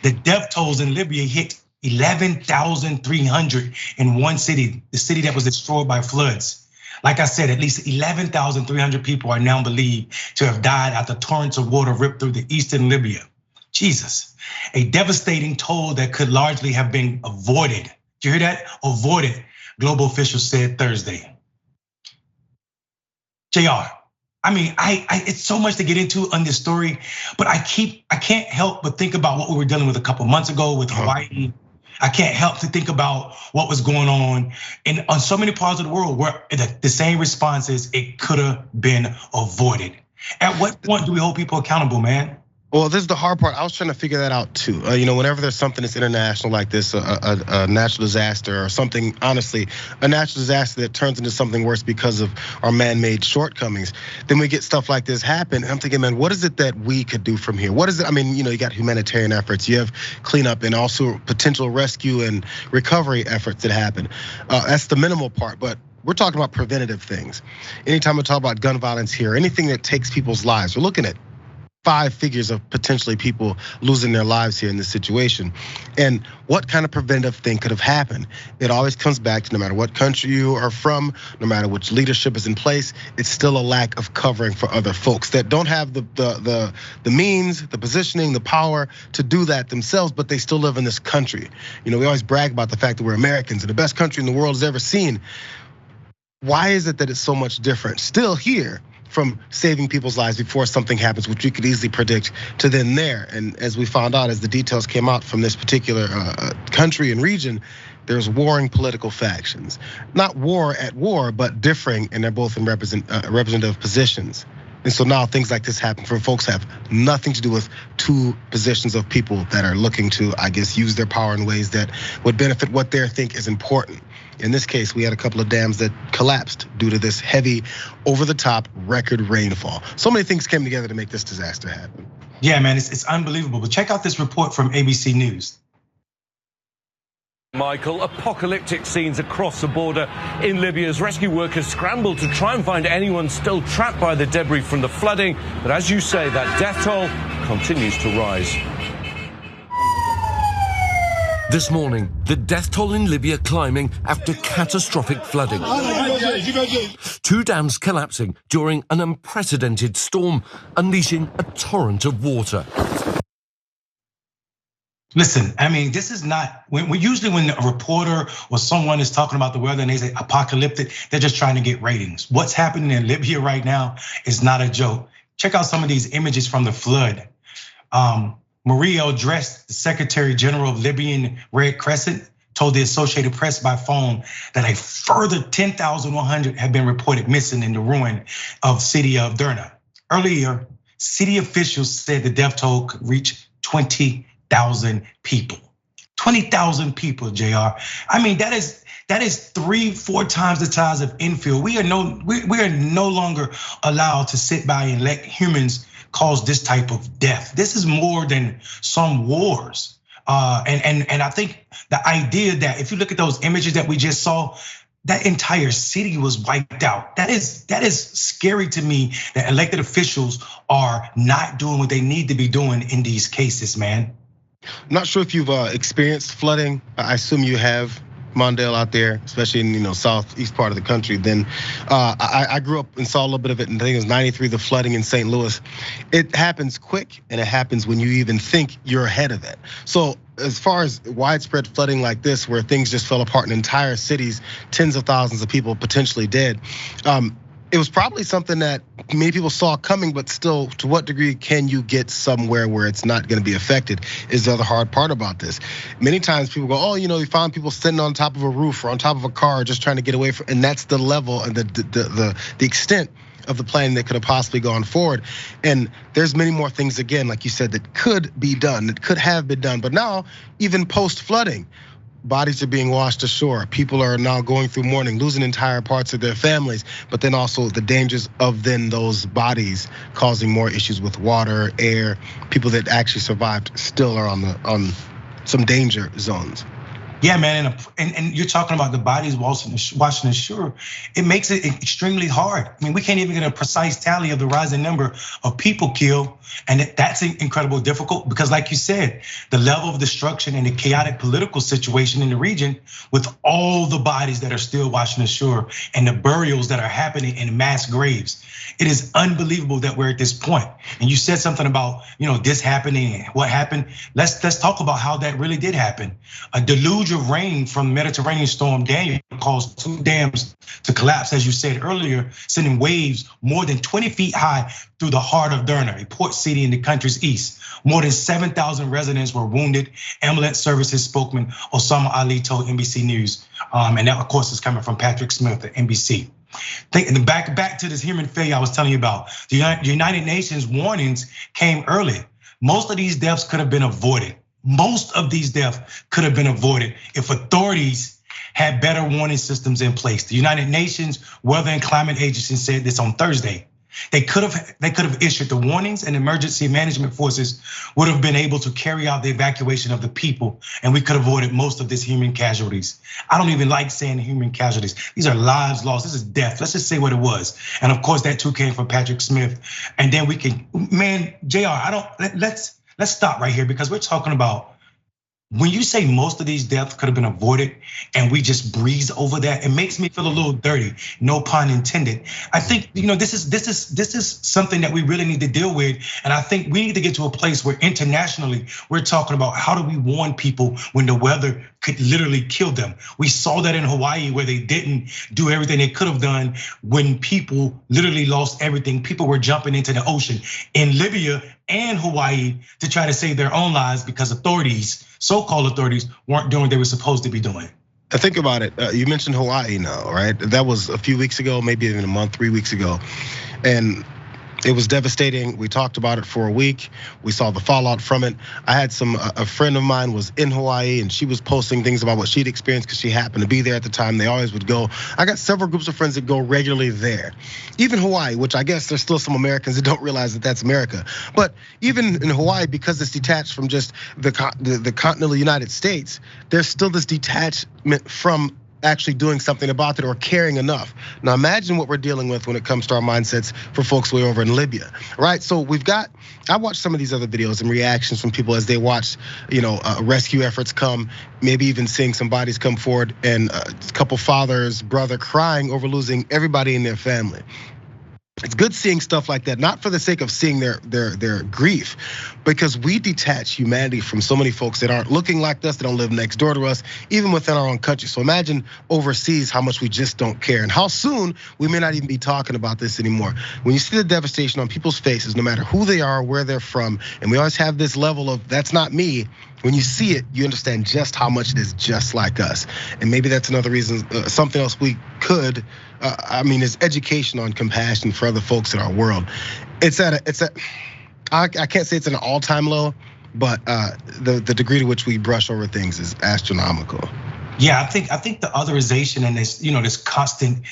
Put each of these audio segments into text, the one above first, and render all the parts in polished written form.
The death tolls in Libya hit 11,300 in one city, the city that was destroyed by floods. Like I said, at least 11,300 people are now believed to have died after torrents of water ripped through the eastern Libya. Jesus, a devastating toll that could largely have been avoided. Did you hear that? Avoided, global officials said Thursday. Jayar, I mean, it's so much to get into on this story, but I can't help but think about what we were dealing with a couple months ago with Hawaii. I can't help to think about what was going on on so many parts of the world where the same response is it could have been avoided. At what point do we hold people accountable, man? Well, this is the hard part. I was trying to figure that out too. Whenever there's something that's international like this, a natural disaster or something, honestly, a natural disaster that turns into something worse because of our man-made shortcomings, then we get stuff like this happen. And I'm thinking, man, what is it that we could do from here? What is it? I mean, you got humanitarian efforts, you have cleanup and also potential rescue and recovery efforts that happen. That's the minimal part, but we're talking about preventative things. Anytime we talk about gun violence here, anything that takes people's lives, we're looking at 5 figures of potentially people losing their lives here in this situation. And what kind of preventative thing could have happened? It always comes back to no matter what country you are from, no matter which leadership is in place, it's still a lack of covering for other folks that don't have the means, the positioning, the power to do that themselves, but they still live in this country. We always brag about the fact that we're Americans and the best country in the world has ever seen. Why is it that it's so much different still here from saving people's lives before something happens, which we could easily predict, to then there? And as we found out, as the details came out from this particular country and region, there's warring political factions. Not war at war, but differing, and they're both in representative positions. And so now things like this happen for folks have nothing to do with 2 positions of people that are looking to, I guess, use their power in ways that would benefit what they think is important. In this case, we had a couple of dams that collapsed due to this heavy, over-the-top record rainfall. So many things came together to make this disaster happen. Yeah, man, it's unbelievable. But check out this report from ABC News. Michael, apocalyptic scenes across the border in Libya as rescue workers scramble to try and find anyone still trapped by the debris from the flooding. But as you say, that death toll continues to rise. This morning, the death toll in Libya climbing after catastrophic flooding. 2 dams collapsing during an unprecedented storm, unleashing a torrent of water. Listen, I mean, this is not, usually when a reporter or someone is talking about the weather and they say apocalyptic, they're just trying to get ratings. What's happening in Libya right now is not a joke. Check out some of these images from the flood. el-Drese, the Secretary General of Libyan Red Crescent, told the Associated Press by phone that a further 10,100 have been reported missing in the ruin of city of Derna. Earlier, city officials said the death toll could reach 20,000 people. 20,000 people, Jayar. I mean, that is 3-4 times the size of infield. We are no longer allowed to sit by and let humans cause this type of death. This is more than some wars. And I think the idea that if you look at those images that we just saw, that entire city was wiped out. That is scary to me that elected officials are not doing what they need to be doing in these cases, man. I'm not sure if you've experienced flooding. I assume you have, Mondale, out there, especially in southeast part of the country. Then I grew up and saw a little bit of it, and I think it was '93, the flooding in St. Louis. It happens quick, and it happens when you even think you're ahead of it. So as far as widespread flooding like this, where things just fell apart in entire cities, tens of thousands of people potentially dead, it was probably something that many people saw coming, but still, to what degree can you get somewhere where it's not gonna be affected is the other hard part about this. Many times people go, oh, you found people sitting on top of a roof or on top of a car just trying to get away from, and that's the level and the extent of the planning that could have possibly gone forward. And there's many more things, again, like you said, that could be done, that could have been done. But now, even post-flooding, bodies are being washed ashore. People are now going through mourning, losing entire parts of their families, but then also the dangers of then those bodies causing more issues with water, air. People that actually survived still are on some danger zones. Yeah, man, and you're talking about the bodies washing ashore. It makes it extremely hard. I mean, we can't even get a precise tally of the rising number of people killed, and that's incredibly difficult because, like you said, the level of destruction and the chaotic political situation in the region, with all the bodies that are still washing ashore and the burials that are happening in mass graves, it is unbelievable that we're at this point. And you said something about this happening and what happened. Let's talk about how that really did happen. A deluge of rain from Mediterranean storm Daniel caused 2 dams to collapse, as you said earlier, sending waves more than 20 feet high through the heart of Derna, a port city in the country's east. More than 7,000 residents were wounded. Ambulance services spokesman Osama Ali told NBC News, and that of course is coming from Patrick Smith at NBC. Back to this human failure I was telling you about. The United Nations warnings came early. Most of these deaths could have been avoided. Most of these deaths could have been avoided if authorities had better warning systems in place. The United Nations Weather and Climate Agency said this on Thursday. They could have issued the warnings, and emergency management forces would have been able to carry out the evacuation of the people, and we could have avoided most of these human casualties. I don't even like saying human casualties. These are lives lost. This is death. Let's just say what it was. And of course, that too came from Patrick Smith. And then we can, man, Jayar, let's stop right here because we're talking about, when you say most of these deaths could have been avoided and we just breeze over that, it makes me feel a little dirty, no pun intended. I think this is something that we really need to deal with. And I think we need to get to a place where internationally we're talking about how do we warn people when the weather could literally kill them. We saw that in Hawaii where they didn't do everything they could have done when people literally lost everything. People were jumping into the ocean. In Libya and Hawaii to try to save their own lives because authorities, so-called authorities, weren't doing what they were supposed to be doing. Think about it. You mentioned Hawaii now, right? That was a few weeks ago, maybe even a month, 3 weeks ago. And it was devastating. We talked about it for a week. We saw the fallout from it. I had a friend of mine was in Hawaii and she was posting things about what she'd experienced because she happened to be there at the time. They always would go. I got several groups of friends that go regularly there. Even Hawaii, which I guess there's still some Americans that don't realize that that's America. But even in Hawaii, because it's detached from just the continental United States, there's still this detachment from actually doing something about it or caring enough. Now imagine what we're dealing with when it comes to our mindsets for folks way over in Libya, right? So I watched some of these other videos and reactions from people as they watch, rescue efforts come, maybe even seeing some bodies come forward and a couple fathers, brother crying over losing everybody in their family. It's good seeing stuff like that, not for the sake of seeing their grief, because we detach humanity from so many folks that aren't looking like us, that don't live next door to us, even within our own country. So imagine overseas how much we just don't care and how soon we may not even be talking about this anymore. When you see the devastation on people's faces, no matter who they are, where they're from, and we always have this level of that's not me. When you see it, you understand just how much it is just like us. And maybe that's another reason, something else we could, is education on compassion for other folks in our world. I can't say it's an all-time low, but the degree to which we brush over things is astronomical. Yeah, I think the otherization and this constant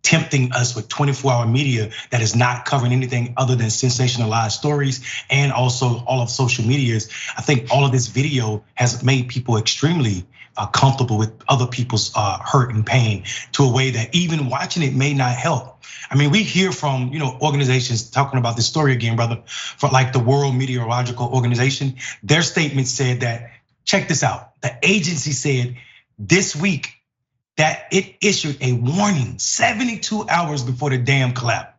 tempting us with 24-hour media that is not covering anything other than sensationalized stories and also all of social medias. I think all of this video has made people extremely comfortable with other people's hurt and pain to a way that even watching it may not help. I mean, we hear from organizations talking about this story again, brother, for like the World Meteorological Organization. Their statement said that, check this out, the agency said this week that it issued a warning 72 hours before the dam collapsed.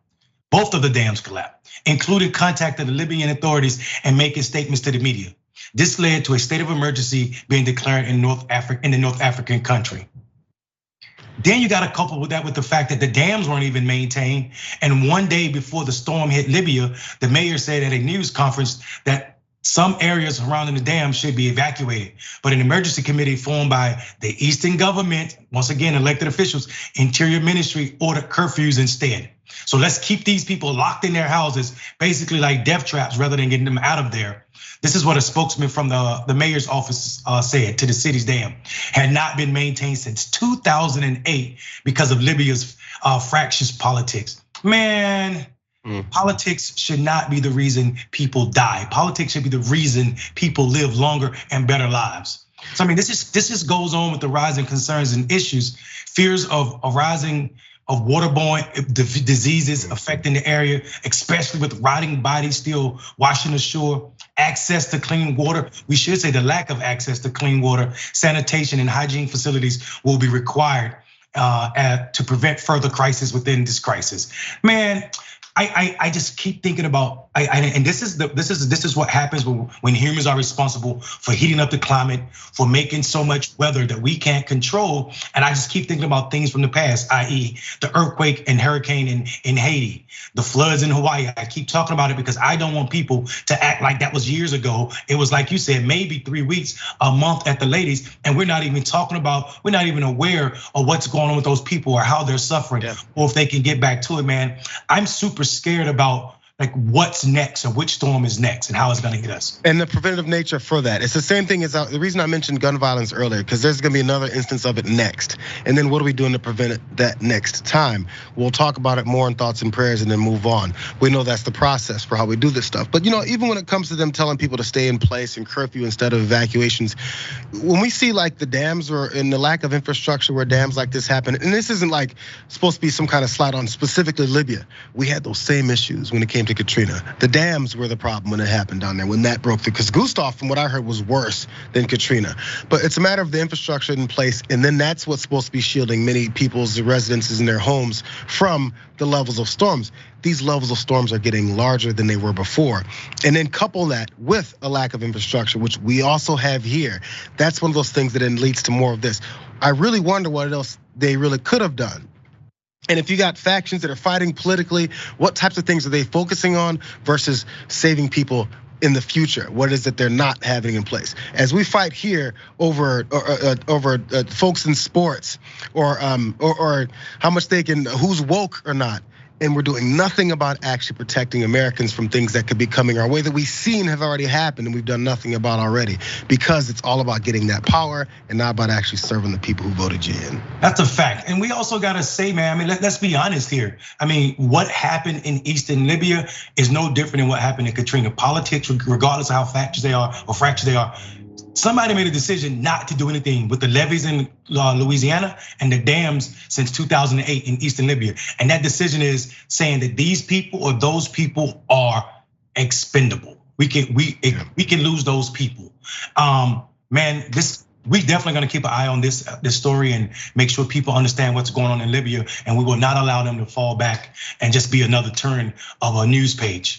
Both of the dams collapsed, including contacting the Libyan authorities and making statements to the media. This led to a state of emergency being declared in the North African country. Then you got to couple with that with the fact that the dams weren't even maintained. And one day before the storm hit Libya, the mayor said at a news conference that some areas surrounding the dam should be evacuated. But an emergency committee formed by the Eastern government, once again, elected officials, Interior Ministry ordered curfews instead. So let's keep these people locked in their houses, basically like death traps rather than getting them out of there. This is what a spokesman from the mayor's office said to the city's dam. Had not been maintained since 2008 because of Libya's fractious politics. Man, politics should not be the reason people die. Politics should be the reason people live longer and better lives. So I mean, this just goes on with the rising concerns and issues, fears of a rising of waterborne diseases affecting the area, especially with rotting bodies still washing ashore, access to clean water. We should say the lack of access to clean water, sanitation and hygiene facilities will be required to prevent further crisis within this crisis. Man, I just keep thinking about, and this is what happens when humans are responsible for heating up the climate, for making so much weather that we can't control. And I just keep thinking about things from the past, i.e. the earthquake and hurricane in Haiti, the floods in Hawaii. I keep talking about it because I don't want people to act like that was years ago. It was like you said, maybe 3 weeks, a month at the latest, and we're not even talking about, we're not even aware of what's going on with those people or how they're suffering, or if they can get back to it, man. I'm super scared about like what's next or which storm is next and how it's gonna hit us. And the preventative nature for that. It's the same thing as the reason I mentioned gun violence earlier, because there's gonna be another instance of it next. And then what are we doing to prevent it that next time? We'll talk about it more in thoughts and prayers and then move on. We know that's the process for how we do this stuff. But even when it comes to them telling people to stay in place and curfew instead of evacuations, when we see like the dams or in the lack of infrastructure where dams like this happen, and this isn't like supposed to be some kind of slight on specifically Libya. We had those same issues when it came to Katrina. The dams were the problem when it happened down there, when that broke through. Because Gustav, from what I heard, was worse than Katrina. But it's a matter of the infrastructure in place, and then that's what's supposed to be shielding many people's residences in their homes from the levels of storms. These levels of storms are getting larger than they were before. And then couple that with a lack of infrastructure, which we also have here. That's one of those things that then leads to more of this. I really wonder what else they really could have done. And if you got factions that are fighting politically, what types of things are they focusing on versus saving people in the future? What is it they're not having in place? As we fight here over folks in sports, or how much they can, who's woke or not, and we're doing nothing about actually protecting Americans from things that could be coming our way that we've seen have already happened and we've done nothing about already, because it's all about getting that power and not about actually serving the people who voted you in. That's a fact. And we also gotta say, man, I mean, let's be honest here. I mean, what happened in Eastern Libya is no different than what happened in Katrina. Politics, regardless of how fractured they are, somebody made a decision not to do anything with the levees in Louisiana and the dams since 2008 in Eastern Libya. And that decision is saying that these people or those people are expendable. We can lose those people. Man, we definitely gonna keep an eye on this story and make sure people understand what's going on in Libya, and we will not allow them to fall back and just be another turn of a news page.